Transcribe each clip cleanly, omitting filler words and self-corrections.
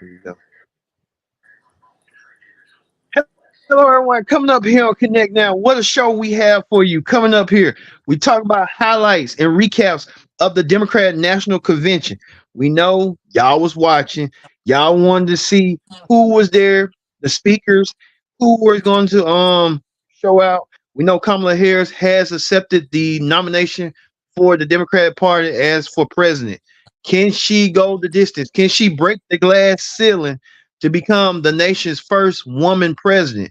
Here we go. Hello, everyone. Coming up here on Connect Now. What a show we have for you. Coming up here, we talk about highlights and recaps of the Democrat National Convention. We know y'all was watching. Y'all wanted to see who was there, the speakers, who were going to show out. We know Kamala Harris has accepted the nomination for the Democratic Party as for president. Can she go the distance? Can she break the glass ceiling to become the nation's first woman president?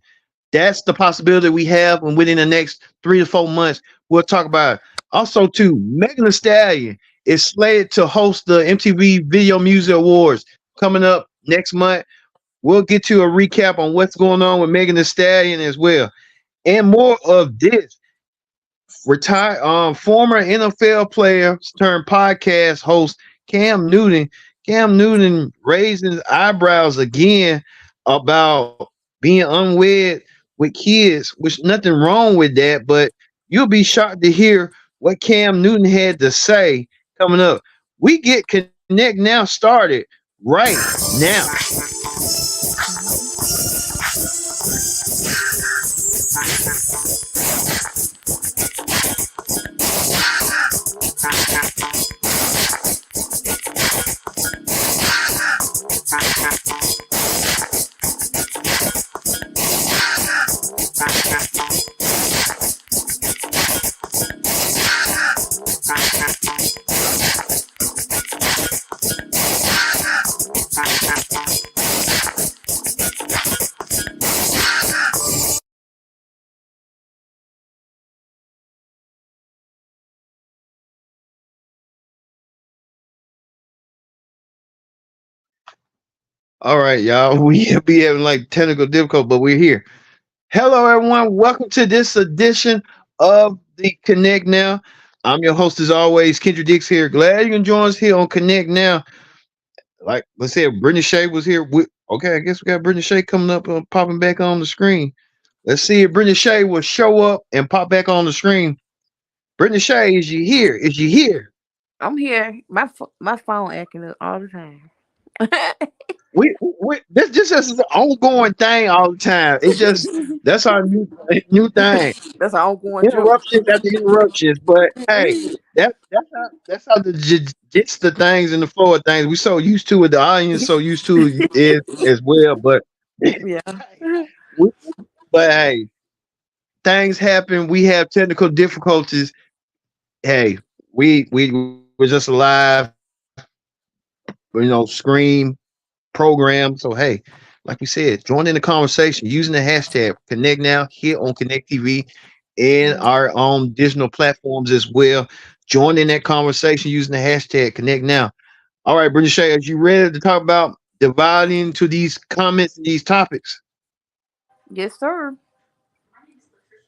That's the possibility we have, and within the next 3 to 4 months, we'll talk about it. Also, too, Megan Thee Stallion is slated to host the MTV Video Music Awards coming up next month. We'll get to a recap on what's going on with Megan Thee Stallion as well, and more of this. Retired, former NFL player turned podcast host Cam Newton. Cam Newton raised his eyebrows again about being unwed with kids, which nothing wrong with that, but you'll be shocked to hear what Cam Newton had to say coming up. We get Connect Now started right now. All right, y'all. We be having like technical difficulty, but we're here. Hello, everyone. Welcome to this edition of the Connect Now. I'm your host, as always, Kendra Dix here. Glad you can join us here on Connect Now. Like, let's say Brittany Shea was here. Okay, I guess we got Brittany Shea coming up and popping back on the screen. Let's see if Brittany Shea will show up and pop back on the screen. Brittany Shea, is you here? Is you here? I'm here. My phone acting up all the time. We this is an ongoing thing all the time. It's just that's our new thing. That's an ongoing joke. Interruptions after interruptions, but hey, that's how the gets the things in the flow of things. We so used to it, the audience so used to it as well. But Yeah. we, but hey, things happen. We have technical difficulties. Hey, we were just alive. Scream program. So hey, like we said, join in the conversation using the hashtag Connect Now here on Connect TV and Mhm. our digital platforms as well. Join in that conversation using the hashtag Connect Now. All right, British Shay, are you ready to talk about dividing into these comments and these topics? Yes, sir.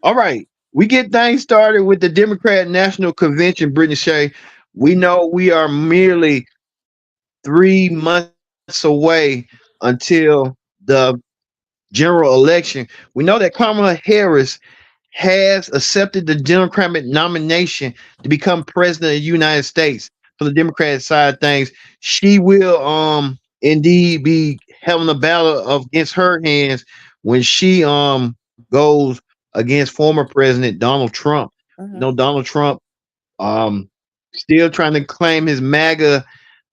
All right. We get things started with the Democrat National Convention, Brittany Shea. We know we are merely 3 months away until the general election. We know that Kamala Harris has accepted the Democratic nomination to become president of the United States for the Democratic side of things. She will indeed be having a battle against her hands when she goes against former President Donald Trump. Hmm. Donald Trump um still trying to claim his MAGA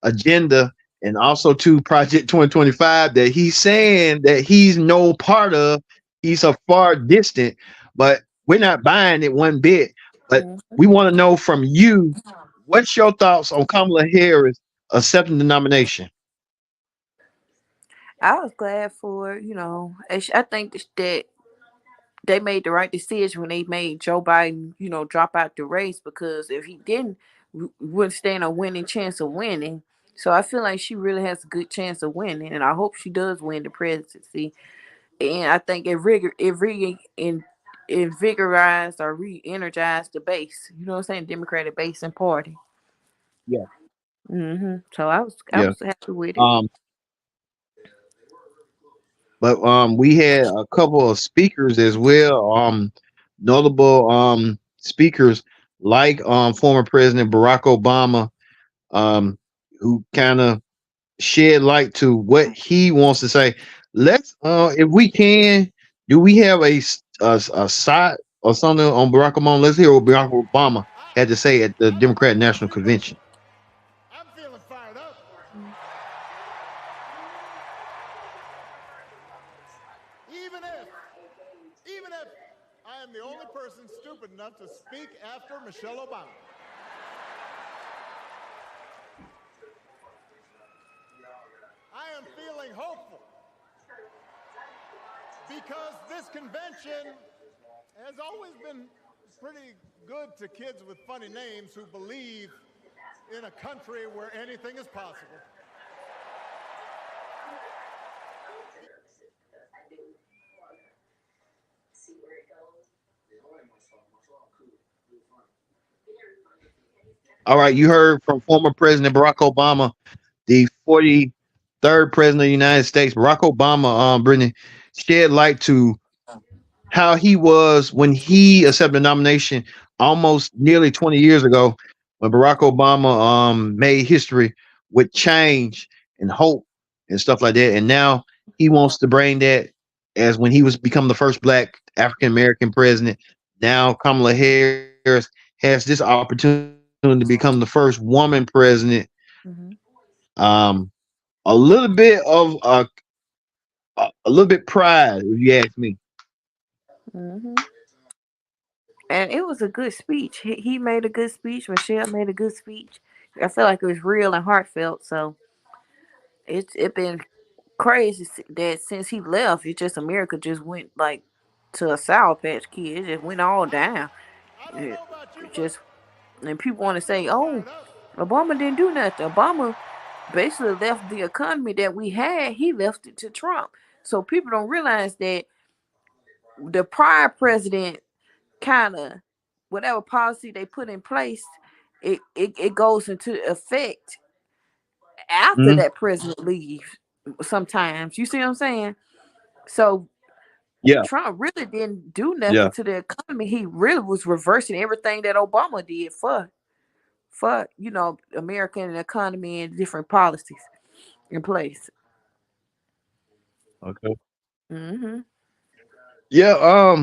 agenda, and also to Project 2025 that he's saying that he's no part of. He's a far distant, but we're not buying it one bit. But we want to know from you, what's your thoughts on Kamala Harris accepting the nomination? I was glad for I think that they made the right decision when they made Joe Biden drop out the race, because if he didn't, we wouldn't stand a winning chance of winning. So I feel like she really has a good chance of winning, and I hope she does win the presidency. And I think invigorized or re-energized the base. You know what I'm saying? Democratic base and party. Yeah, So I yeah. was happy with it. Um, but we had a couple of speakers as well. Notable speakers like former President Barack Obama, um, who kind of shed light to what he wants to say. Let's, if we can, do we have a side or something on Barack Obama? Let's hear what Barack Obama had to say at the Democrat National Convention. I'm feeling fired up. Even if I am the only person stupid enough to speak after Michelle Obama. I am feeling hopeful because this convention has always been pretty good to kids with funny names who believe in a country where anything is possible. All right, you heard from former President Barack Obama, the 43rd president of the United States. Barack Obama, Brittany, shed light to how he was when he accepted the nomination almost nearly 20 years ago, when Barack Obama made history with change and hope and stuff like that. And now he wants to bring that as when he was become the first black African American president. Now Kamala Harris has this opportunity to become the first woman president. Mm-hmm. Um, a little bit of a little bit pride, if you ask me. Mm-hmm. And it was a good speech. He made a good speech. Michelle made a good speech. I feel like it was real and heartfelt. So it been crazy that since he left, it just America just went like to a sour patch kid. It just went all down. I don't It, know about you, it but just and people want to I'm say, feeling "Oh, fired up. Obama didn't do nothing." Obama basically left the economy that we had. He left it to Trump. So people don't realize that the prior president kind of whatever policy they put in place, it goes into effect after Mhm. that president leaves. Sometimes you see what I'm saying. So Yeah, Trump really didn't do nothing yeah. to the economy. He really was reversing everything that Obama did for American economy and different policies in place. Okay. Hmm. Yeah,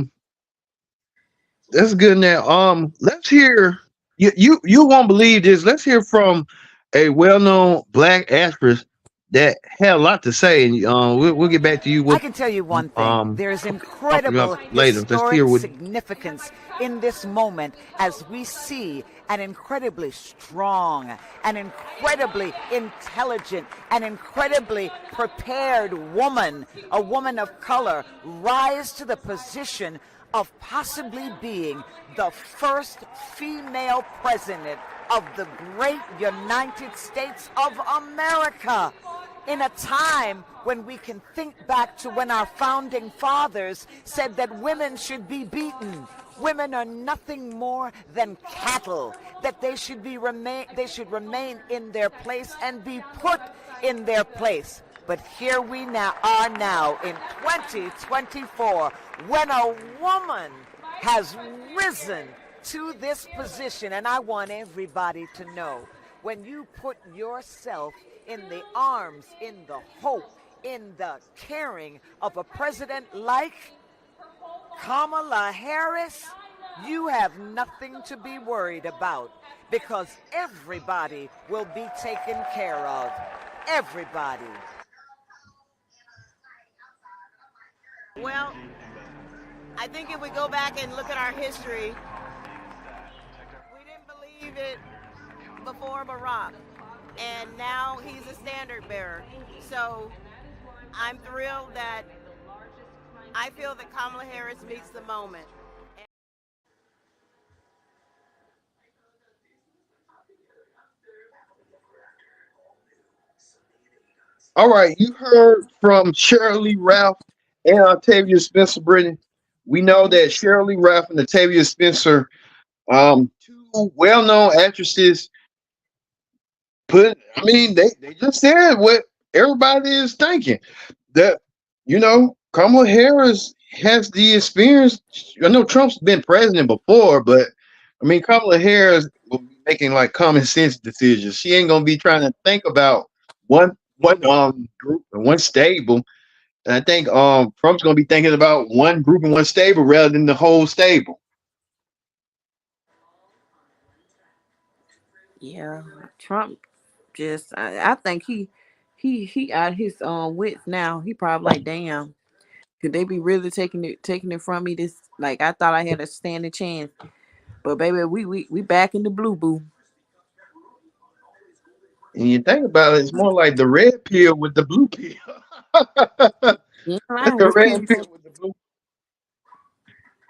that's good now. Let's hear you won't believe this. Let's hear from a well-known black actress that had a lot to say, and we'll get back to you I with can tell you one thing. There's talking about incredible later. Let's historic hear what. significance in this moment as we see an incredibly strong, an incredibly intelligent, an incredibly prepared woman, a woman of color, rise to the position of possibly being the first female president of the great United States of America. In a time when we can think back to when our founding fathers said that women should be beaten. Women are nothing more than cattle, that they should remain in their place and be put in their place. But here we are now in 2024 when a woman has risen to this position. And I want everybody to know, when you put yourself in the arms, in the hope, in the caring of a president like Kamala Harris, you have nothing to be worried about, because everybody will be taken care of. Everybody. Well, I think if we go back and look at our history, we didn't believe it before Barack, and now he's a standard bearer. So I'm thrilled that I feel that Kamala Harris meets the moment. All right, you heard from Shirley Ralph and Octavia Spencer. Brittany, we know Hmm. that Shirley Ralph and Octavia Spencer, two well-known actresses, I mean, they just said what everybody is thinking, that Kamala Harris has the experience. I know Trump's been president before, but I mean, Kamala Harris will be making like common sense decisions. She ain't gonna be trying to think about one one group and one stable. And I think Trump's gonna be thinking about one group and one stable rather than the whole stable. Yeah, Trump just I think he out his wits now. He probably like, damn, could they be really taking it from me? This like I thought I had a standing chance, but baby, we back in the blue boo. And you think about it, it's more like the red pill with the blue pill. Yeah, It's line the which pill red pill with the blue.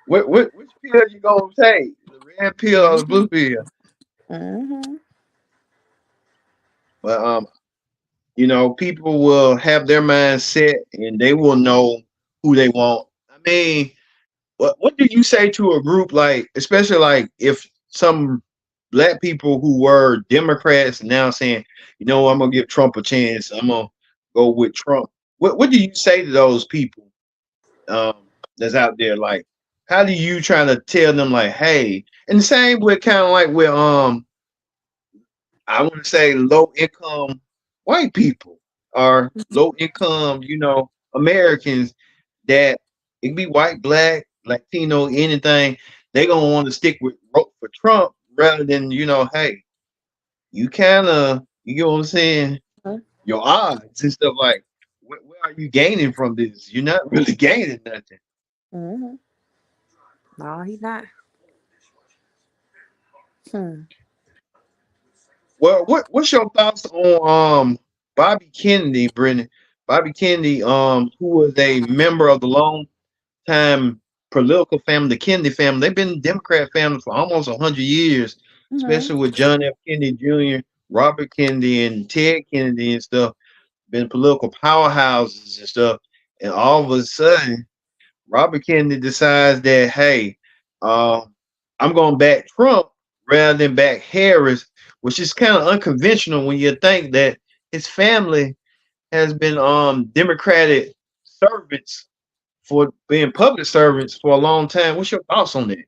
Which pill you gonna take? The red pill or the mm-hmm, blue pill? mm-hmm. But people will have their mind set and they will know who they want. I mean, what do you say to a group like, especially like if some black people who were Democrats now saying, I'm gonna give Trump a chance, I'm gonna go with Trump. What do you say to those people that's out there? Like, how do you try to tell them like, hey, and the same with kind of like with I want to say low income white people or low income, Americans that it can be white, black, Latino, anything. They gonna want to stick with vote for Trump rather than hey, you get what I'm saying? Your odds and stuff like. Where are you gaining from this? You're not really gaining nothing. Mm-hmm. No, he not. Hmm. Well, what's your thoughts on Bobby Kennedy, Brendan? Bobby Kennedy, who was a member of the long time political family, the Kennedy family. They've been Democrat family for almost 100 years, Mm-hmm. especially with John F. Kennedy Jr., Robert Kennedy, and Ted Kennedy and stuff. Been political powerhouses and stuff. And all of a sudden, Robert Kennedy decides that, hey, uh, I'm going to back Trump rather than back Harris, which is kind of unconventional when you think that his family has been Democratic servants for being public servants for a long time. What's your thoughts on that?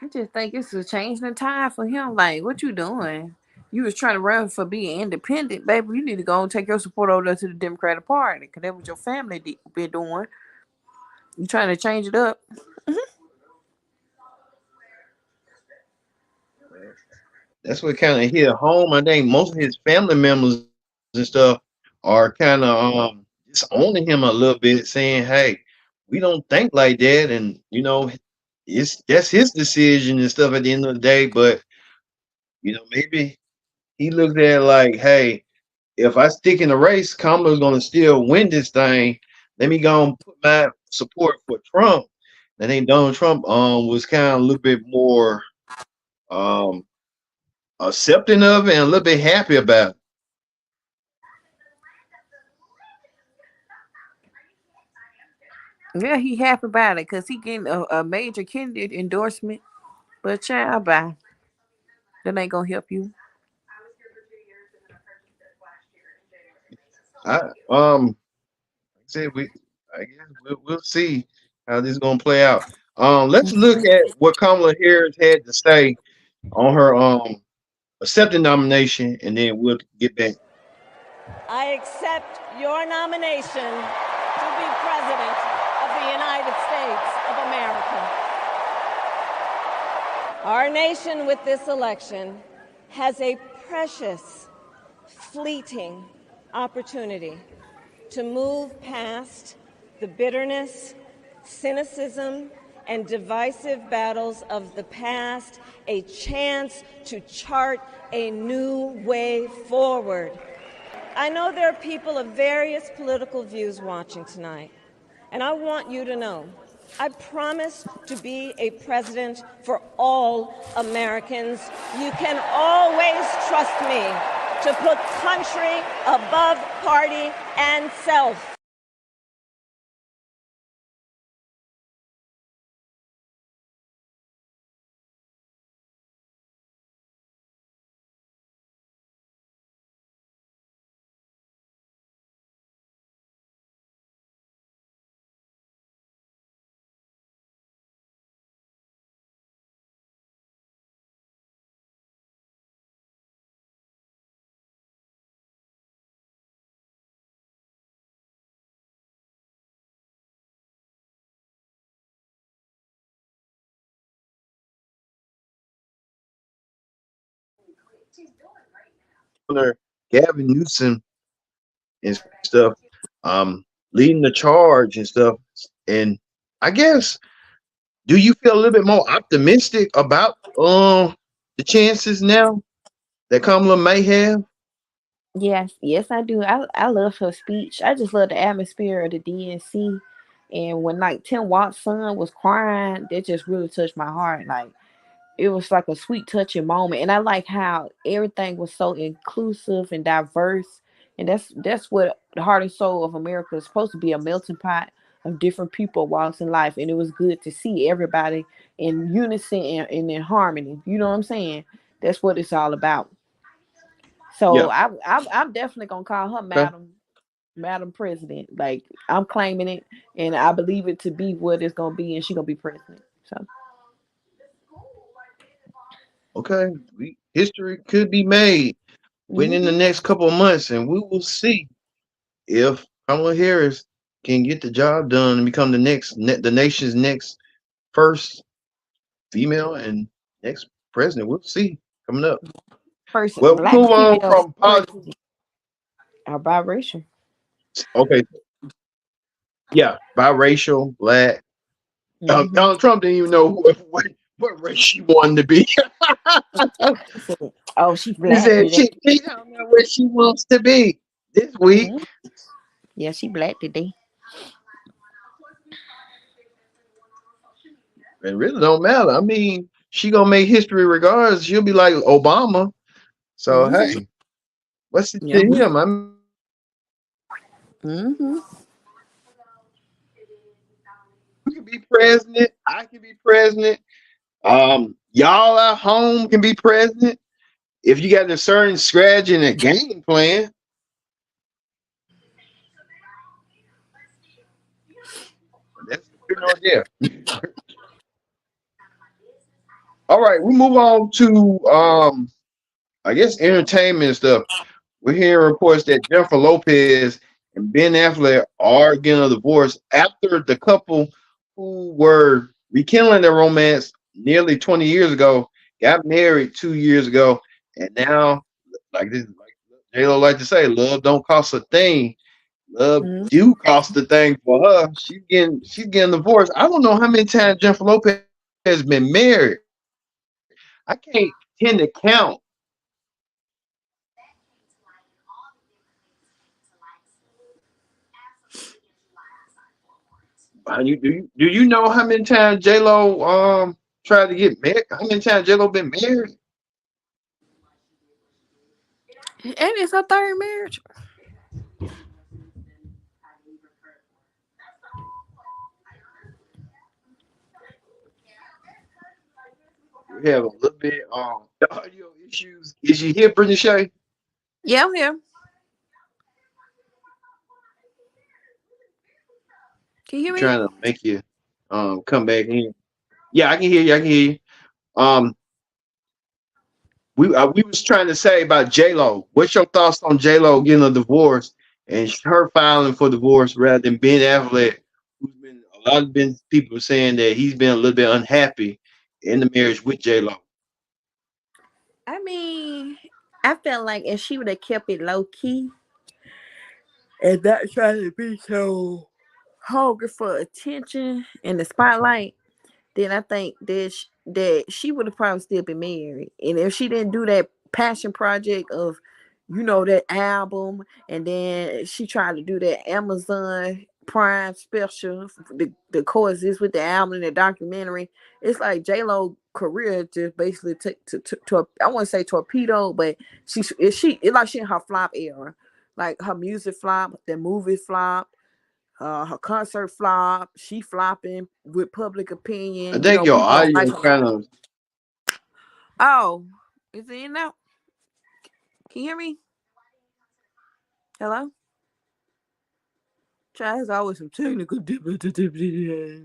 I just think it's a change in time for him. Like, what you doing? You was trying to run for being independent, baby. You need to go and take your support over there to the Democratic Party, because that's what your family been doing. You trying to change it up? That's what kind of hit home. I think most of his family members and stuff are kind of disowning him a little bit, saying, "Hey, we don't think like that," and that's his decision and stuff at the end of the day. But maybe he looked at it like, "Hey, if I stick in the race, Kamala's gonna still win this thing. Let me go and put my support for Trump." I think Donald Trump was kind of a little bit more um accepting of it and a little bit happy about it. Yeah, he happy about it because he getting a major candidate endorsement. But child, bye. That ain't gonna help you. I said I guess we'll see how this is gonna play out. Let's look at what Kamala Harris had to say on her accepting nomination, and then we'll get back. I accept your nomination to be President of the United States of America. Our nation, with this election, has a precious, fleeting opportunity to move past the bitterness, cynicism, and divisive battles of the past, a chance to chart a new way forward. I know there are people of various political views watching tonight, and I want you to know I promise to be a president for all Americans. You can always trust me to put country above party and self. Governor Gavin Newsom and stuff, leading the charge and stuff. And I guess, do you feel a little bit more optimistic about the chances now that Kamala may have? Yes, I do. I love her speech. I just love the atmosphere of the DNC. And when like Tim Watt's son was crying, that just really touched my heart. Like it was like a sweet touching moment. And I like how everything was so inclusive and diverse. And that's what the heart and soul of America is supposed to be, a melting pot of different people walks in life. And it was good to see everybody in unison and in harmony. You know what I'm saying? That's what it's all about. So Yeah. I'm definitely gonna call her Okay. Madam President. Like I'm claiming it, and I believe it to be what it's gonna be, and she's gonna be president. So Okay. History could be made within the hmm next couple of months, and we will see if Kamala Harris can get the job done and become the nation's next first female and next president. We'll see coming up. first Well, we black move on female from politics. president or biracial. Okay, yeah, biracial, black. hmm Donald Trump didn't even know what race she wanted to be. Oh, she's He black said today. she don't know what she wants to be this week. Mhm. Yeah, she black today. It really don't matter. I mean, she gonna make history regardless. She'll be like Obama. So hmm hey, what's it to Yeah. him? I mean, hmm you can be president. I can be president. Y'all at home can be president if you got a certain strategy and a game plan. That's good idea. All right, we move on to I guess entertainment and stuff. We're hearing reports that Jennifer Lopez and Ben Affleck are getting a divorce after the couple who were rekindling their romance nearly 20 years ago got married 2 years ago, and now, like this, like J Lo like to say, love don't cost a thing. Love hmm do cost a thing for her. She's getting divorced. I don't know how many times Jennifer Lopez has been married. I can't tend to count. Do you know how many times J Lo tried to get married? How many times J Lo been married? And it's her third marriage. We have a little bit audio issues. Is you here, Brittany Shay? Yeah, I'm here. Can you hear I'm me? trying to make you come back in. Yeah, I can hear you. I can hear you. Um, we was trying to say about J Lo. What's your thoughts on J Lo getting a divorce and her filing for divorce rather than Ben Affleck, who's been a lot of been people saying that he's been a little bit unhappy in the marriage with J Lo. I mean, I felt like if she would have kept it low key and not trying to be so hungry for attention and the spotlight, then I think that she would have probably still been married. And if she didn't do that passion project of, that album, and then she tried to do that Amazon Prime special, the coexist with the album and the documentary, it's like J Lo career just basically to I want to say torpedo, but it's like she in her flop era, like her music flop, the movie flop, her concert flop. She flopping with public I opinion. think your People don't audio like is her. kind of Oh, is it in now? Can you hear me? Hello? Try, there's always some technical difficulties.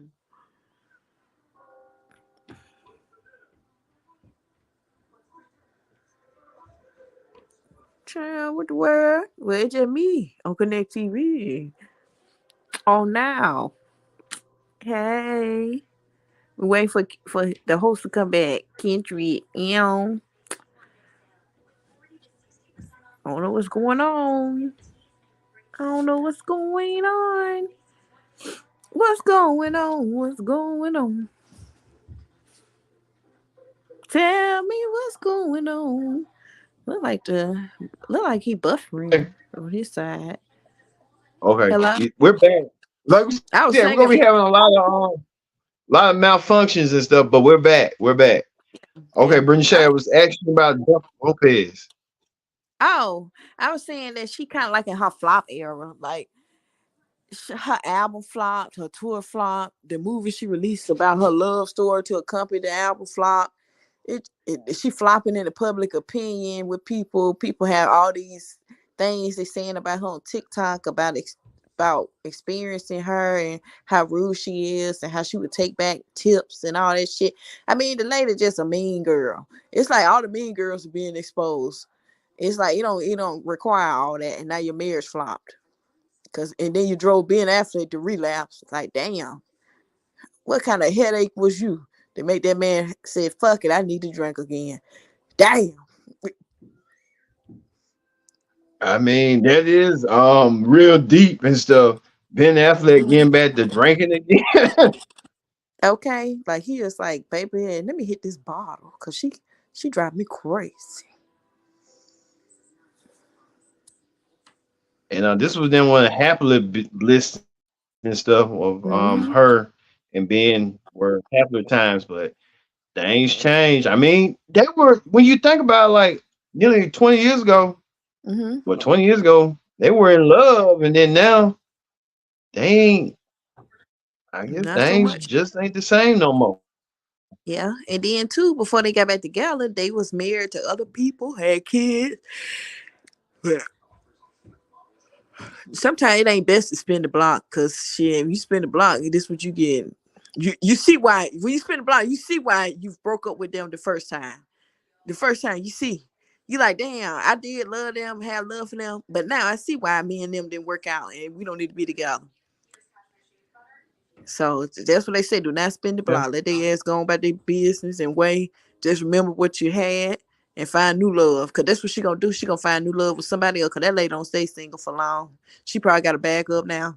Child, what the world? Well, it's just me on Connect TV. Oh, now. Hey. We waiting for the host to come back. Kendrick. I don't know what's going on. I don't know what's going on. What's going on? What's going on? Tell me what's going on. Look like he buffering on his side. Okay, Hello. we're back. Like we I was said, we're gonna singing be for having a lot of malfunctions and stuff, but we're back. We're back. Okay, yeah. Brittany Shea was asking about Jennifer Lopez. Oh, I was saying that she kind of like in her flop era, like her album flopped, her tour flopped, the movie she released about her love story to accompany the album flopped. She flopping in the public opinion with people. People have all these things they're saying about her on TikTok about experiencing her and how rude she is and how she would take back tips and all that shit. I mean, the lady just a mean girl. It's like all the mean girls are being exposed. It's like you don't require all that, and now your marriage flopped. And then you drove Ben Affleck to relapse. It's like, damn, what kind of headache was you to make that man say, fuck it, I need to drink again? Damn. I mean, that is real deep and stuff. Ben Affleck getting back to drinking again. Okay. Like he is like, baby, let me hit this bottle because she drive me crazy. And this was then one of the happily list and stuff of Mm-hmm. her and Ben were happier times, but things changed. I mean, they were when you think about like nearly 20 years ago, Mm-hmm. well, 20 years ago, they were in love, and then now they ain't. I guess Not so things much. just ain't the same no more. Yeah. And then too, before they got back together, they was married to other people, had kids. Yeah. Sometimes it ain't best to spin the block because shit, if you spin the block, this what you get. You see why when you spin the block, you see why you broke up with them the first time. The first time you see, you like, damn, I did love them, have love for them, but now I see why me and them didn't work out, and we don't need to be together. So that's what they say. Do not spin the Yeah. block. Let their ass go on about their business and wait. Just remember what you had and find new love. Cause that's what she gonna do. She gonna find new love with somebody else. Cause that lady don't stay single for long. She probably got a bag up now.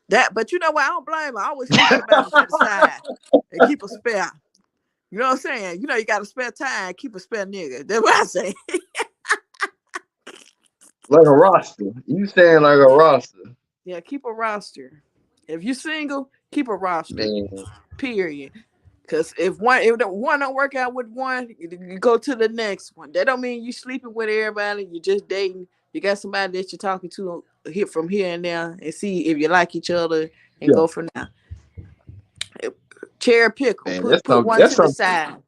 But you know what? I don't blame her. I always keep somebody to the side and keep a spare. You know what I'm saying? You know you got a spare time, keep a spare nigga. That's what I say. Like a roster. You saying like a roster. Yeah, keep a roster. If you single, keep a roster. Man. Period. Cause if the one don't work out with one, you go to the next one. That don't mean you sleeping with everybody. You just dating. You got somebody that you're talking to here from here and there, and see if you like each other, and Yeah. go from there. Cherry pick 'em. Man, Put one that's to the some side.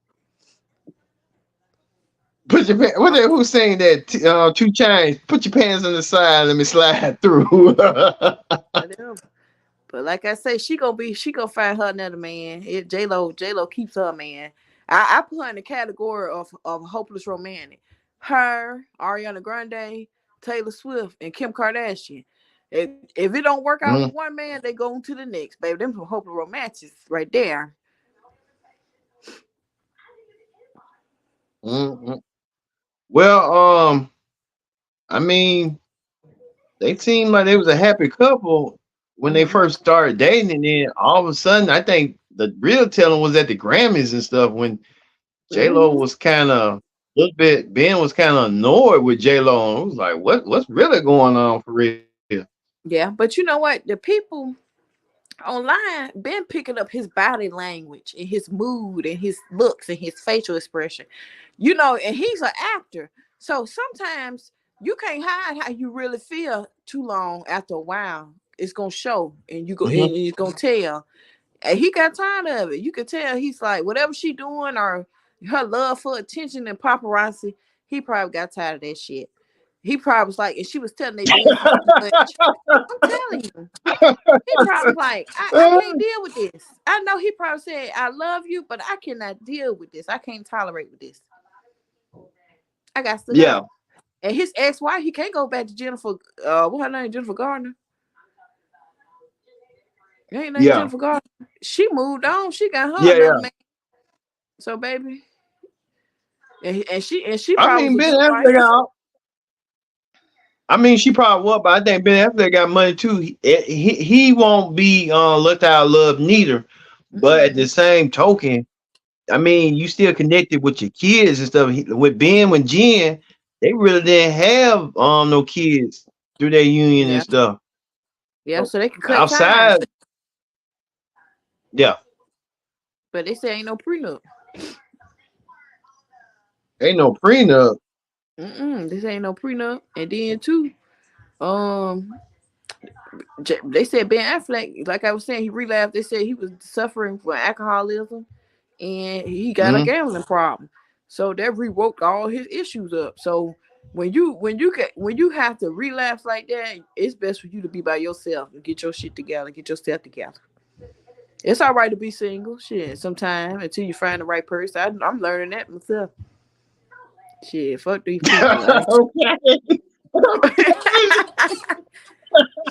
put your who's saying that 2 Chainz, put your pants on the side, let me slide through. Whatever. But like I say, she gonna find her another man. J Lo keeps her man. I put her in the category of hopeless romantic. Her, Ariana Grande, Taylor Swift, and Kim Kardashian. If it don't work out Mm, with one man, they go on to the next, baby. Them some hopeless romantics right there. mm. Well, I mean, they seemed like they was a happy couple when they Mm-hmm. first started dating, and then all of a sudden, I think the real telling was at the Grammys and stuff when J Lo Mm-hmm. was kind of a little bit. Ben was kind of annoyed with J Lo, and it was like, what's really going on for real? Yeah, but you know what? The people online been picking up his body language and his mood and his looks and his facial expression, and he's an actor, so sometimes you can't hide how you really feel too long. After a while it's gonna show, and you go and Mhm. it's gonna tell, and he got tired of it. You could tell he's like, whatever she doing or her love for attention and paparazzi, he probably got tired of that shit. He probably was like, and she was telling their business too much. I'm telling you, he probably like, I can't deal with this. I know he probably said, I love you, but I cannot deal with this. I can't tolerate with this. I got to Yeah, go. And his ex-wife, he can't go back to Jennifer. What her name? Jennifer Gardner. Ain't name yeah, Jennifer Gardner. She moved on. She got her yeah, another yeah. man. So baby, and she I probably was mean, a Ben good wife. Affleck out. I mean, she probably will, but I think Ben Affleck got money too. He won't be looked out love neither. But at the same token, I mean, you still connected with your kids and stuff. With Ben, with Jen, they really didn't have no kids through their union and Yeah, stuff. yeah. So So they can cut ties, outside, yeah, but they say ain't no prenup. ain't no prenup. This ain't no prenup. And then too, um, they said Ben Affleck, like I was saying, he relapsed. They said he was suffering from alcoholism, and he got a Mm-hmm. gambling problem. So that revoked all his issues up. So when you have to relapse like that, it's best for you to be by yourself and get your shit together, get yourself together. It's all right to be single, shit. Sometime until you find the right person. I'm learning that myself. Shit, fuck these people. Okay.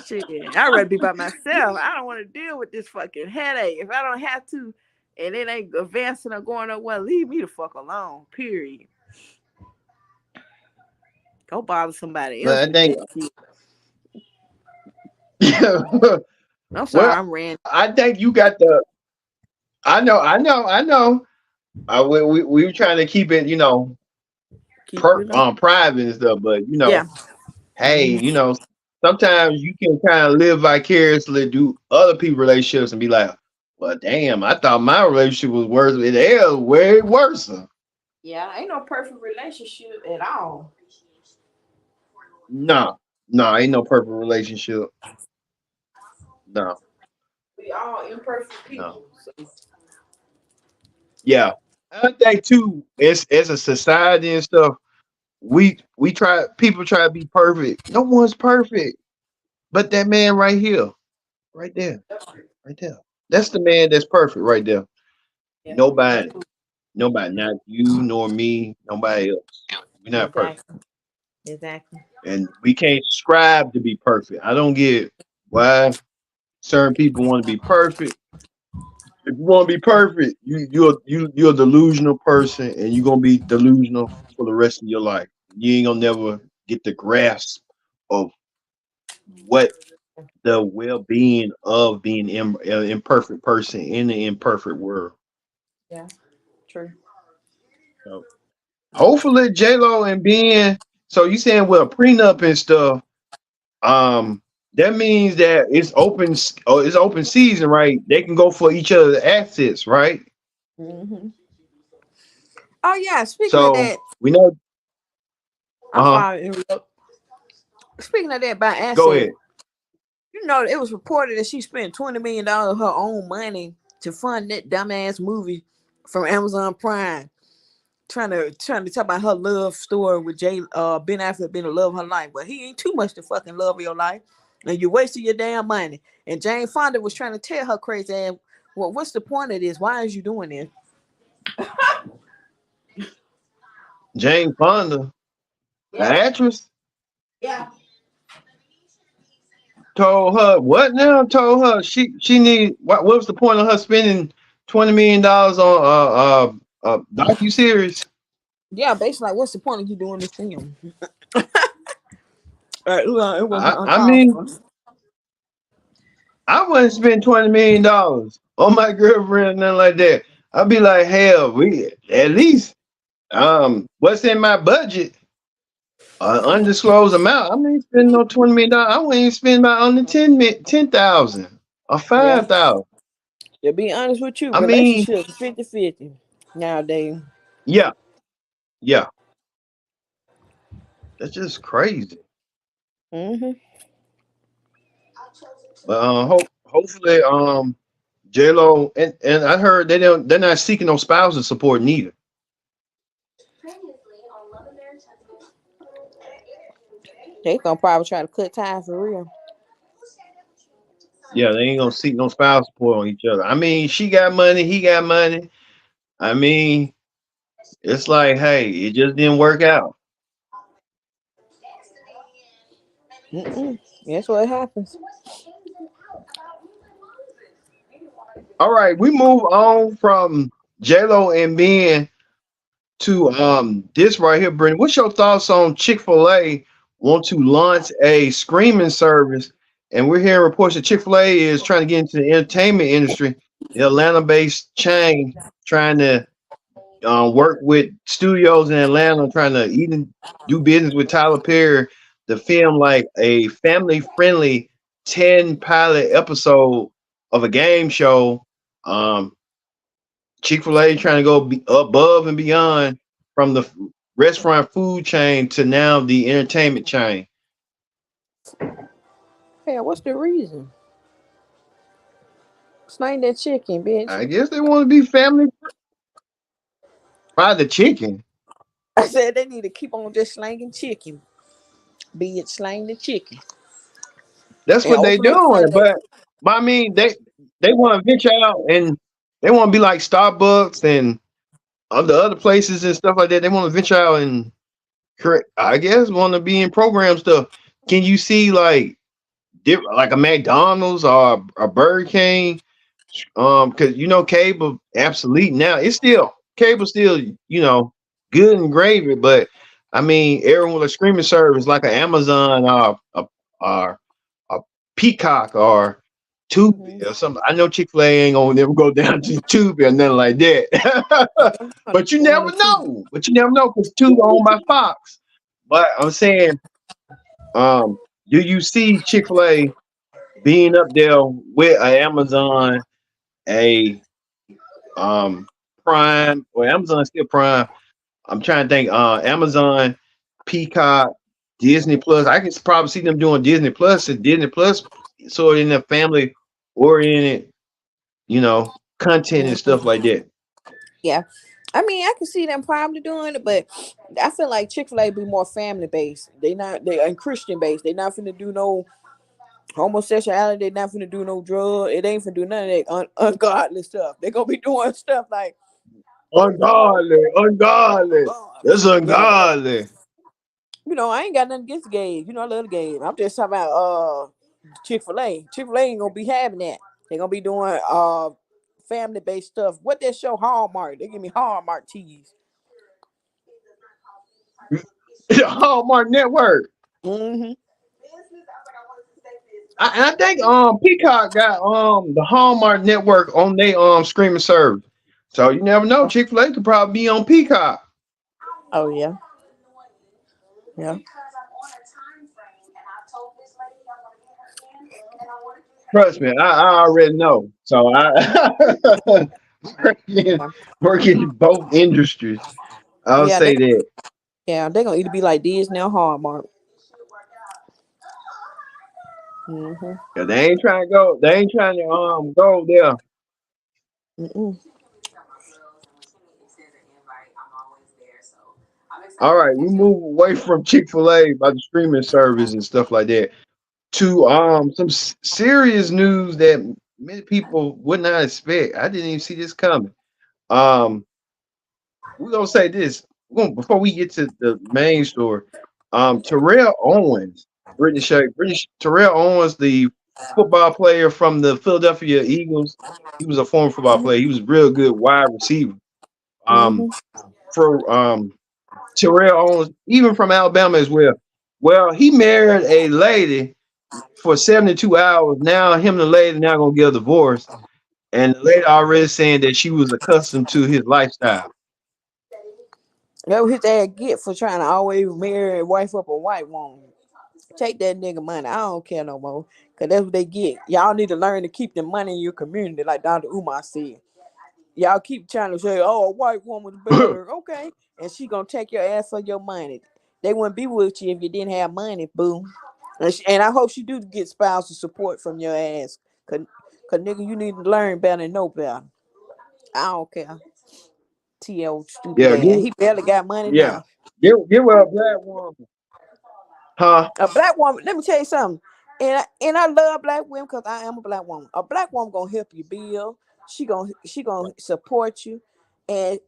Shit, I'd rather be by myself. I don't want to deal with this fucking headache. If I don't have to, and it ain't advancing or going nowhere, leave me the fuck alone. Period. Go bother somebody else But I with think, that shit. I'm sorry, well, I'm ranting. I think you got the. I know. We were trying to keep it, Keep it up. private and stuff, but Yeah. hey, sometimes you can kind of live vicariously through other people's relationships and be like, well, damn, I thought my relationship was worse. It is way worse. Yeah, ain't no perfect relationship at all. No, no, ain't no perfect relationship. No, We all imperfect no. people. So. Yeah. I think too, as a society and stuff, we try people try to be perfect. No one's perfect. But that man right here, right there, right there. That's the man that's perfect right there. Yeah. Nobody, nobody, not you nor me, nobody else. We're not perfect. Exactly. Exactly. And we can't strive to be perfect. I don't get why certain people want to be perfect. If you want to be perfect, you're a delusional person, and you're gonna be delusional for the rest of your life. You ain't gonna never get the grasp of what the well-being of being an imperfect person in the imperfect world. Yeah. True. So hopefully J Lo and Ben. So you saying with a prenup and stuff, that means that it's open season, right? They can go for each other's assets, right? Mm-hmm. Oh yeah. Speaking of So that, we know. I'm Uh huh. sorry. Speaking of that, by Go asset, ahead. it was reported that she spent $20 million of her own money to fund that dumbass movie from Amazon Prime, trying to talk about her love story with Ben Affleck being the love of her life. But he ain't too much to fucking love of your life, and you wasting your damn money. And Jane Fonda was trying to tell her crazy ass, well, what's the point of this? Why is you doing this? Jane Fonda, the Yeah, actress, yeah. told her what now? Told her she need what was the point of her spending $20 million on docu series? Yeah, basically, like, what's the point of you doing this film? It wasn't I uncalled mean, for. I wouldn't spend $20 million on my girlfriend, nothing like that. I'd be like, hell, we at least what's in my budget? Undisclosed amount. I ain't spending no $20 million. I wouldn't even spend about under 10,000 or Yeah, 5,000. to be honest with you, I mean, relationships 50-50 nowadays. yeah, yeah, that's just crazy. Mm-hmm. But hopefully J Lo and I heard they're not seeking no spousal support neither. They gonna probably try to cut ties for real. Yeah, they ain't gonna seek no spousal support on each other. I mean, she got money, he got money. I mean, it's like, hey, it just didn't work out. That's what happens. All right, we move on from J Lo and Ben to this right here, Brendan. What's your thoughts on Chick-fil-A want to launch a streaming service, and we're hearing reports that Chick-fil-A is trying to get into the entertainment industry. The Atlanta-based chain trying to work with studios in Atlanta, trying to even do business with Tyler Perry to film like a family-friendly 10 pilot episode of a game show. Um, Chick-fil-A trying to go above and beyond from the restaurant food chain to now the entertainment chain. Yeah, what's the reason? Slang that chicken, bitch. I guess they want to be family by the chicken. I said they need to keep on just slanging chicken. Be it slang the chicken. That's And what they open up doing. Sunday. But I mean they want to venture out and they want to be like Starbucks and other places and stuff like that. They want to venture out and I guess want to be in program stuff. Can you see like like a McDonald's or a Burger King? Because cable obsolete now. It's still cable still good and gravy, but I mean everyone with a streaming service like an Amazon or a Peacock or Tubi or something. I know Chick-fil-A ain't gonna never go down to Tubi or nothing like that. But you never know. Because Tubi owned by Fox. But I'm saying, do you see Chick-fil-A being up there with an Amazon, a Prime, or Amazon still Prime? I'm trying to think. Amazon, Peacock, Disney Plus. I can probably see them doing Disney Plus and Disney Plus sort of in the family oriented, content and stuff like that. Yeah. I mean, I can see them probably doing it, but I feel like Chick-fil-A be more family based. They and Christian based. They not finna do no homosexuality. They not finna do no drug. It ain't finna do none of that ungodly stuff. They gonna be doing stuff like ungodly. That's ungodly. I ain't got nothing against the gays. I love the gays. I'm just talking about Chick-fil-A. Chick-fil-A ain't gonna be having that. They gonna be doing family based stuff. What that show Hallmark? They give me Hallmark cheese. Hallmark Network. Mm-hmm. I think Peacock got the Hallmark Network on their streaming service. So you never know. Chick-fil-A could probably be on Peacock. Oh yeah. Yeah. Trust me, I already know. So I working in both industries. I'll say that. Yeah, they're gonna either be like Disney or Hallmark. Mm-hmm. Yeah, they ain't trying to go. They ain't trying to go there. Mm-mm. All right, we move away from Chick-fil-A by the streaming service and stuff like that to some serious news that many people would not expect. I didn't even see this coming. We're gonna say this before we get to the main story. Terrell Owens, British Terrell Owens, the football player from the Philadelphia Eagles. He was a former football player. He was a real good wide receiver. For Terrell Owens, even from Alabama as well. Well, he married a lady for 72 hours. Now him and the lady now gonna get a divorce. And the lady already saying that she was accustomed to his lifestyle. That was his dad get for trying to always marry and wife up a white woman. Take that nigga money. I don't care no more. Cause that's what they get. Y'all need to learn to keep the money in your community, like Dr. Umar said. Y'all keep trying to say, oh, a white woman's better. Okay. And she gonna take your ass for your money. They wouldn't be with you if you didn't have money, boo. And I hope she do get spousal support from your ass. Cause nigga, you need to learn better and know better. I don't care. T.O. stupid ass. He barely got money now. Give her a black woman. Huh? A black woman, let me tell you something. And I love black women because I am a black woman. A black woman gonna help you build. She gonna support you. And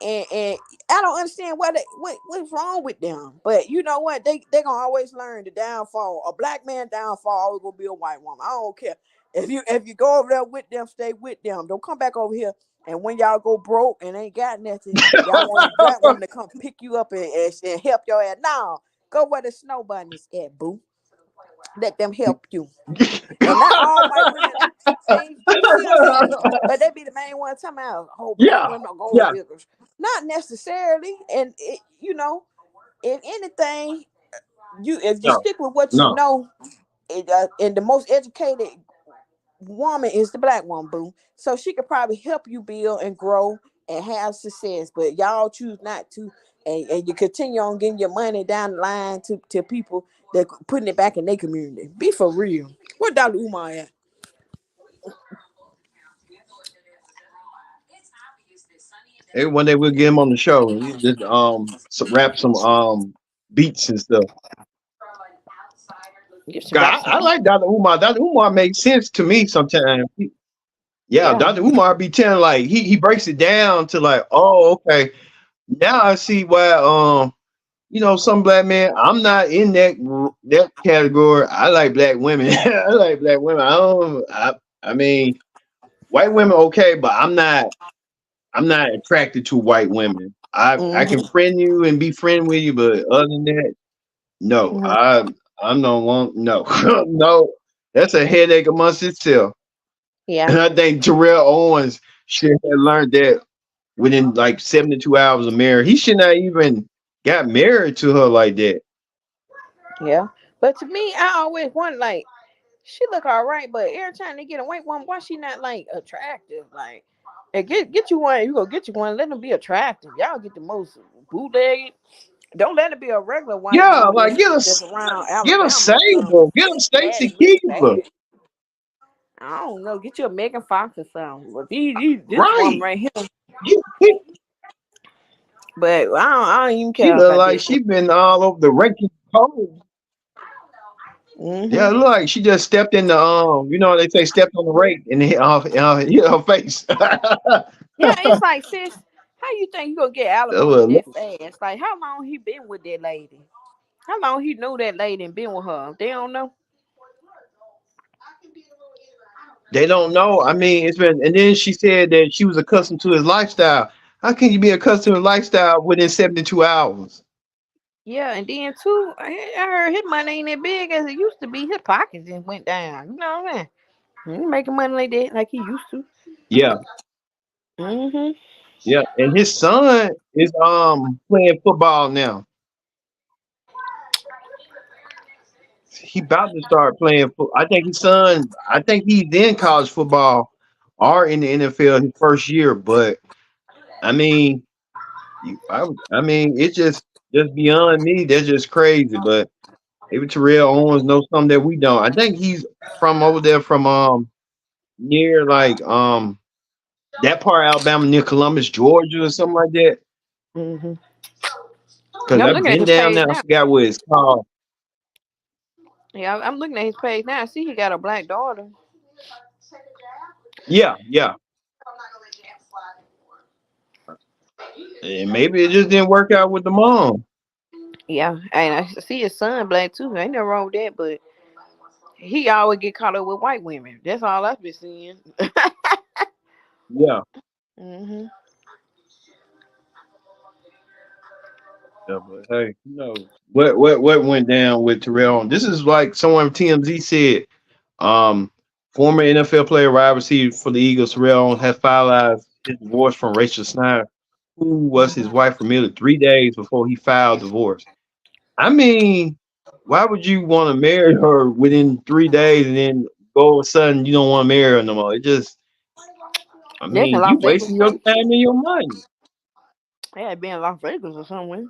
I don't understand what's wrong with them. But you know what? They gonna always learn the downfall. A black man downfall always gonna be a white woman. I don't care. If you go over there with them, stay with them. Don't come back over here. And when y'all go broke and ain't got nothing, y'all want a black woman to come pick you up and help your ass. No, Go where the snow bunnies at, boo. Let them help you. And not all white women ain't, you see what I'm saying? But they be the main ones talking about, oh, black Yeah, women are gold yeah, diggers. Not necessarily. And it, if anything, if you no, stick with what you no. know, and the most educated woman is the black woman, boo. So she could probably help you build and grow and have success. But y'all choose not to, and you continue on getting your money down the line to people that putting it back in their community. Be for real. Where Dr. Umar at? Maybe one day we'll get him on the show. And he just rap some beats and stuff. Give some rap God, some I beat. like Dr. Umar. Dr. Umar makes sense to me sometimes. Yeah, Yeah. Dr. Umar be telling like he breaks it down to like, oh, okay. Now I see why some black men, I'm not in that category. I like black women. I like black women. I mean white women okay, but I'm not attracted to white women. I can Mm-hmm. friend you and be friend with you, but other than that, no. Mm-hmm. I don't want no. No. That's a headache amongst itself. Yeah. And I think Terrell Owens should have learned that within like 72 hours of marriage. He should not even got married to her like that. Yeah. But to me, I always wonder, like, she look all right, but every time they get a white woman, why she not like attractive? Like, and get you one, you go get you one, let them be attractive. Y'all get the most bootlegged. Don't let it be a regular white Yeah, woman like that's around get a Alabama or something. Sable, get a Bad Stacey and looking bad. Keebler. I don't know. Get you a Megan Fox or something. But this woman Right. right here. He- he- But I don't even She care look about like this. she been all over the ranking code. Yeah, Mm-hmm. it look like she just stepped in the they say stepped on the rake and hit her face. Yeah, it's like, sis, how you think you gonna get That alimony was- that fast? Like, how long he been with that lady? How long he knew that lady and been with her? They don't know. They don't know. I mean, it's been, and then she said that she was accustomed to his lifestyle. How can you be accustomed to his lifestyle within 72 hours? Yeah, and then too, I heard his money ain't that big as it used to be. His pockets just went down. You know what I mean? He ain't making money like that, like he used to. Yeah, Mm-hmm. yeah. And his son is playing football now. He about to start playing football. I think he's in college football or in the NFL his first year. But I mean, I mean, it's just beyond me. That's just crazy. But maybe Terrell Owens knows something that we don't. I think he's from over there from near like that part of Alabama near Columbus, Georgia, or something like that. Mm-hmm. Because I'm I've looking at been his down page there. I now. forgot what it's called. Yeah, I'm looking at his page now. I see he got a black daughter. Yeah, yeah. And maybe it just didn't work out with the mom. Yeah, and I see his son black too. Ain't nothing wrong with that, but he always get caught up with white women. That's all I've been seeing. Yeah. Mm-hmm. Yeah, but hey, what went down with Terrell? This is like someone TMZ said. Former NFL player, wide receiver for the Eagles, Terrell has finalized his divorce from Rachel Snyder, who was his wife for nearly 3 days before he filed divorce. I mean, why would you want to marry her within 3 days and then all of a sudden you don't want to marry her no more? I That's in mean, you Las Vegas wasting your time too. and your money. They had been in Las Vegas or somewhere.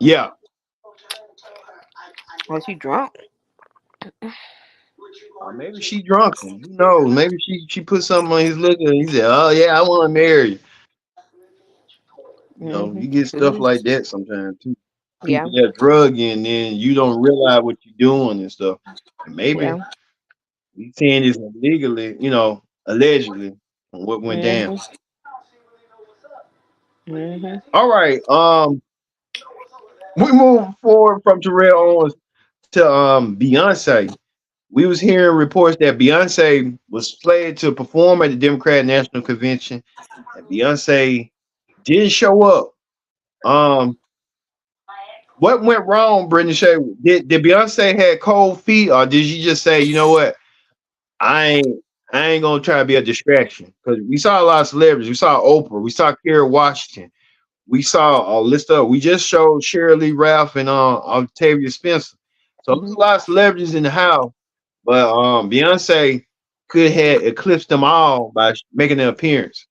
Yeah, Was he drunk? maybe she drunk him. Who knows? Maybe she put something on his liquor and he said, "Oh yeah, I want to marry you." Mm-hmm. You get stuff like that sometimes too. Yeah, People that drug you and then you don't realize what you're doing and stuff. And maybe yeah. we saying this illegally, allegedly, on what went down. Mm-hmm. Mm-hmm. All right. We move forward from Terrell Owens to Beyonce. We was hearing reports that Beyonce was slated to perform at the Democrat National Convention, and Beyonce didn't show up. Um, What went wrong, Brittany Shay? Did Beyonce had cold feet, or did she just say, you know what? I ain't gonna try to be a distraction? Because we saw a lot of celebrities. We saw Oprah. We saw Kerry Washington. We saw a list of. We just showed Shirley Ralph and Octavia Spencer. So there's a lot of celebrities in the house, but Beyonce could have eclipsed them all by making an appearance.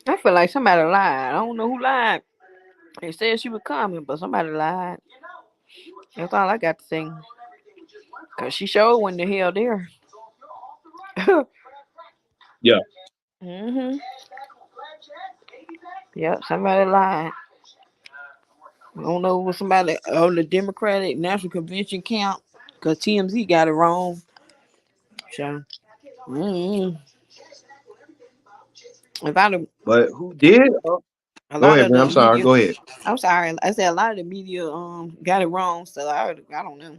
I feel like somebody lied. I don't know who lied. They said she was coming, but somebody lied. That's all I got to say. Cause she showed when the hell there. Yeah. Mhm. Yep, somebody lied. I don't know what somebody on the Democratic National Convention camp, cause TMZ got it wrong. So, if I But who did? a Go lot ahead, of man. the I'm sorry. media, Go ahead. I'm sorry, I said a lot of the media got it wrong. So I don't know.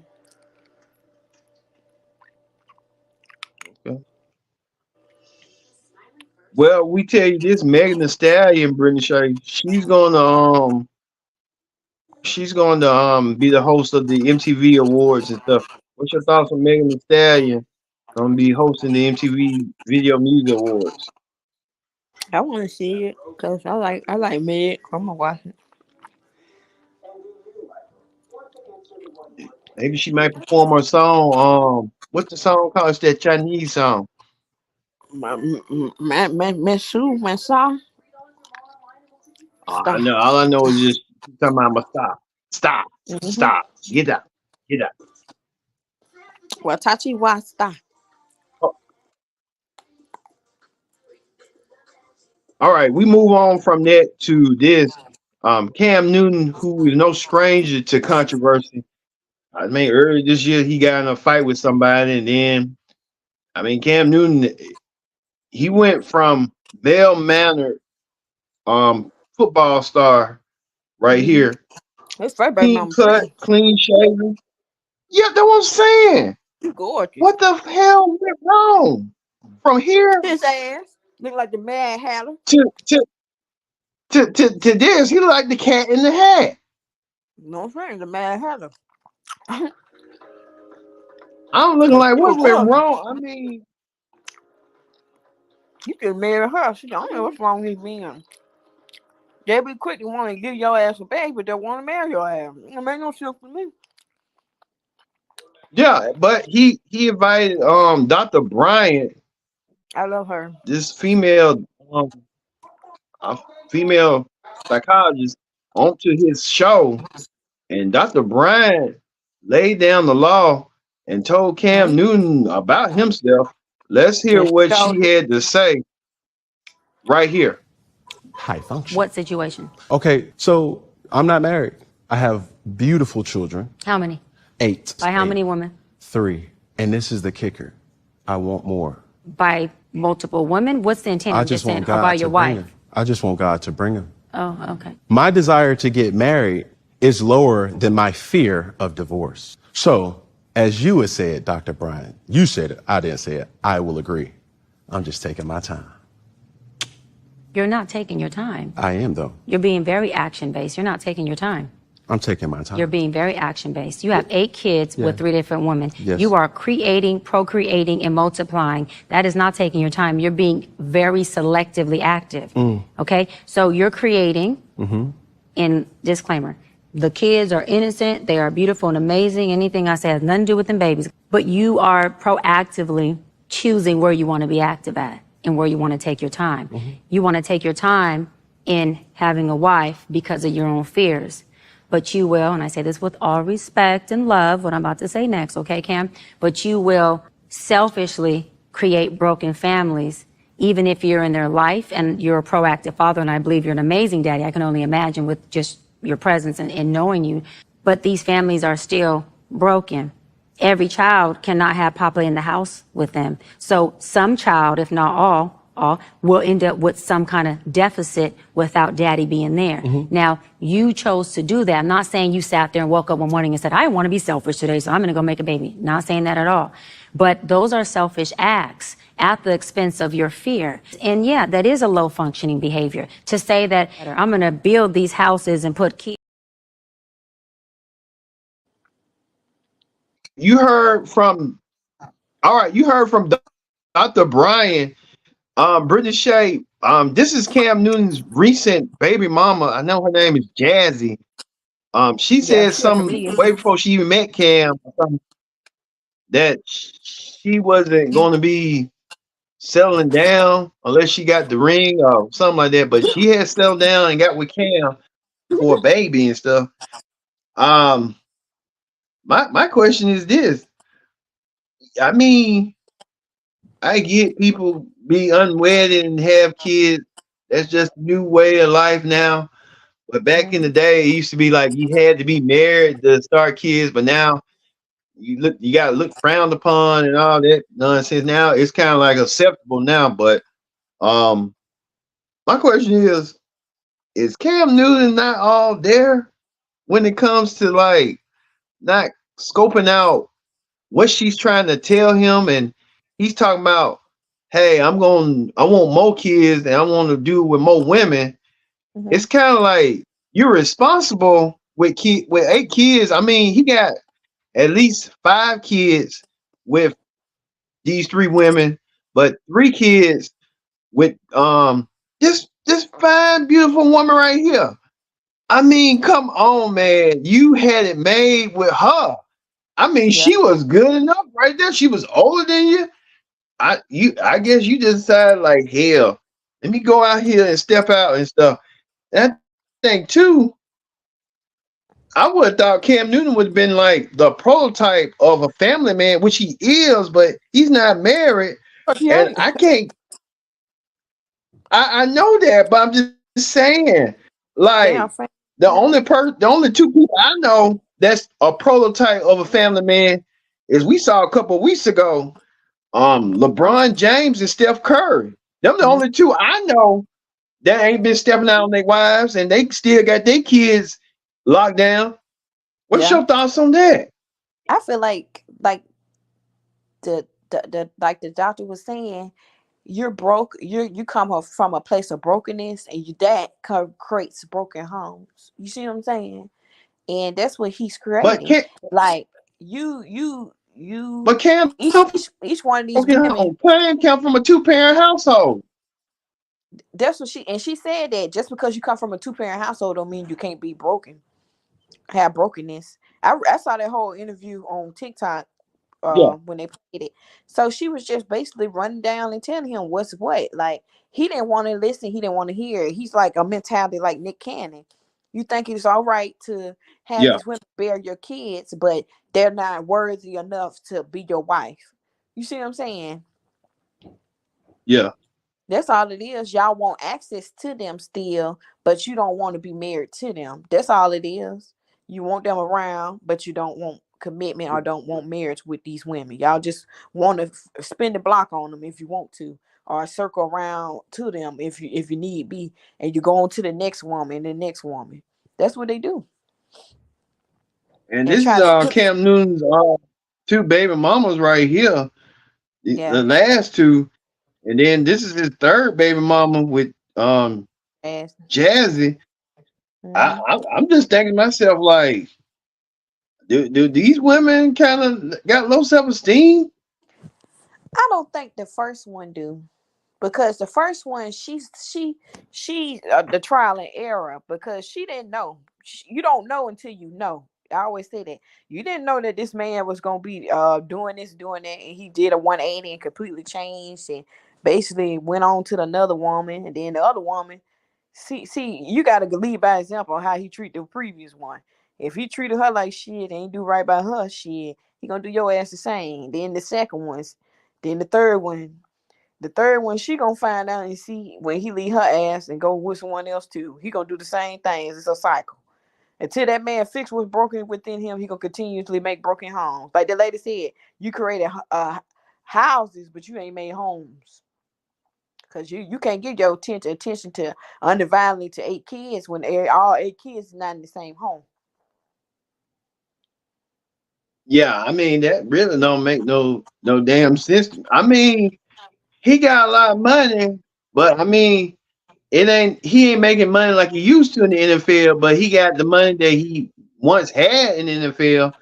Okay. Well, we tell you this, Megan Thee Stallion, Brittany Shay, she's going to be the host of the MTV Awards and stuff. What's your thoughts on Megan Thee Stallion gonna be hosting the MTV Video Music Awards? I want to see it because I like Meg. I'm gonna watch it. Maybe she might perform her song. What's the song called? It's that Chinese song. My song. I Stop. know. All I know is just talking about stop, Mm-hmm. stop, get out, get out. Well, Tachi wa stop. Oh, all right, we move on from that to this. Cam Newton, who is no stranger to controversy. I mean, earlier this year he got in a fight with somebody, and then Cam Newton, he went from well mannered football star right Mm-hmm. here, His first baby clean mama cut, pretty. clean shaven. Yeah, that's what I'm saying. She gorgeous. What the hell went wrong from here His ass look like the Mad Hatter. to this? He look like the cat in the hat. No friend, the Mad Hatter. I'm looking like She what was went gorgeous. wrong. I mean, You could marry her. She don't know what's wrong with men. They be quick to want to give your ass a baby, but they want to marry your ass. It make no sense for me. yeah, but he invited Dr. Bryant, I love her. this a female psychologist, onto his show, and Dr. Bryant laid down the law and told Cam Newton about himself. Let's hear And what so, she had to say right here. High function. What situation? Okay, so I'm not married. I have beautiful children. How many? 8. By how 8. many women? 3. And this is the kicker. I want more. By multiple women? What's the intent I of this just want saying? Or God by to your bring wife? him. I just want God to bring him. Oh, okay. My desire to get married is lower than my fear of divorce. So, as you had said, Dr. Brian, you said it, I didn't say it, I will agree. I'm just taking my time. You're not taking your time. I am, though. You're being very action-based. You're not taking your time. I'm taking my time. You're being very action-based. You have 8 kids with 3 different women. Yes. You are creating, procreating, and multiplying. That is not taking your time. You're being very selectively active. Okay? So you're creating, and disclaimer, the kids are innocent, they are beautiful and amazing. Anything I say has nothing to do with them babies. But you are proactively choosing where you want to be active at and where you want to take your time. You want to take your time in having a wife because of your own fears. But you will, and I say this with all respect and love, what I'm about to say next, okay, Cam? But you will selfishly create broken families, even if you're in their life and you're a proactive father, and I believe you're an amazing daddy. I can only imagine with just your presence and knowing you. But these families are still broken. Every child cannot have Papa in the house with them. So some child, if not all, will end up with some kind of deficit without daddy being there. Now, you chose to do that. I'm not saying you sat there and woke up one morning and said, I want to be selfish today, so I'm going to go make a baby. Not saying that at all. But those are selfish acts at the expense of your fear. And yeah, that is a low functioning behavior to say that I'm going to build these houses and put kids. You heard from, all right, you heard from Dr. Brian, Brittany Shea. This is Cam Newton's recent baby mama. I know her name is Jazzy. She said some way before she even met Cam that she wasn't going to be settling down unless she got the ring or something like that. But she had settled down and got with Cam for a baby and stuff. My question is this. I mean, I get people be unwedded and have kids. That's just a new way of life now. But back in the day, it used to be like you had to be married to start kids. But now you got to look frowned upon and all that nonsense. Now it's kind of like acceptable now. But my question is Cam Newton not all there when it comes to like not scoping out what she's trying to tell him? And he's talking about, hey, I want more kids and I want to do it with more women. It's kind of like you're responsible with 8 kids. I mean, he got at least 5 kids with these 3 women, but 3 kids with this fine, beautiful woman right here. I mean, come on, man. You had it made with her. I mean, she was good enough right there. She was older than you. I guess you just decided like, hell, let me go out here and step out and stuff. That thing too, I would have thought Cam Newton would have been like the prototype of a family man, which he is, but he's not married. And I can't. I know that, but I'm just saying, like the only 2 people I know that's a prototype of a family man is we saw a couple of weeks ago, LeBron James and Steph Curry. Them the only 2 I know that ain't been stepping out on their wives and they still got their kids locked down. What's your thoughts on that? I feel like the like the doctor was saying, you're broke. You come from a place of brokenness, and that creates broken homes. You see what I'm saying? And that's what he's creating. Like you. But Cam, each one of these women, Cam come from a 2-parent household. That's what she said, that just because you come from a 2-parent household don't mean you can't be broken, have brokenness. I saw that whole interview on TikTok when they played it. So she was just basically running down and telling him what's what. Like, he didn't want to listen, he didn't want to hear. He's like a mentality like Nick Cannon. You think it's all right to have these women bear your kids, but they're not worthy enough to be your wife. You see what I'm saying? Yeah. That's all it is. Y'all want access to them still, but you don't want to be married to them. That's all it is. You want them around, but you don't want commitment or don't want marriage with these women. Y'all just want to spin the block on them if you want to, or circle around to them if you need be, and you go on to the next woman and the next woman. That's what they do. And this is Cam Newton's 2 baby mamas right here. The last 2. And then this is his 3rd baby mama with Jazzy. I'm just thinking to myself, like, do these women kind of got low self-esteem? I don't think the first one do, because the first one she the trial and error, because she didn't know. You don't know until you know. I always say that. You didn't know that this man was gonna be doing this, doing that, and he did a 180 and completely changed and basically went on to another woman, and then the other woman. See, you gotta lead by example how he treated the previous one. If he treated her like shit, ain't do right by her shit, he gonna do your ass the same. Then the second one's, then the third one. The third one, she gonna find out and see when he leave her ass and go with someone else too. He gonna do the same things. It's a cycle. Until that man fix what's broken within him, he gonna continuously make broken homes. Like the lady said, you created houses, but you ain't made homes. Cause you can't give your attention to undividedly to 8 kids when all 8 kids not in the same home. Yeah, I mean that really don't make no damn sense. I mean, he got a lot of money, but I mean, he ain't making money like he used to in the NFL, but he got the money that he once had in the NFL.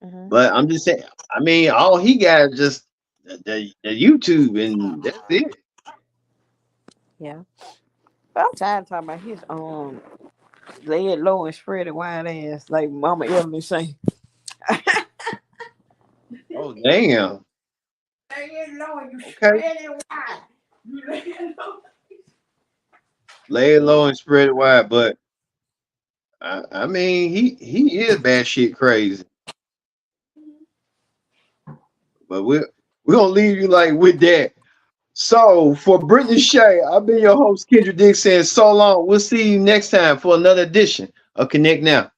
Mm-hmm. But I'm just saying, I mean, all he got is just the YouTube, and that's it. Yeah. But I'm tired of talking about his lay it low and spread it wide ass, like Mama Evelyn say. Oh damn. Lay it low and you Okay. spread it wide. You lay it low. Lay it low and spread it wide, but I mean, he is bad shit crazy. But we're gonna leave you like with that. So for Brittany Shea, I've been your host, Kendra Dick, saying so long. We'll see you next time for another edition of Connect Now.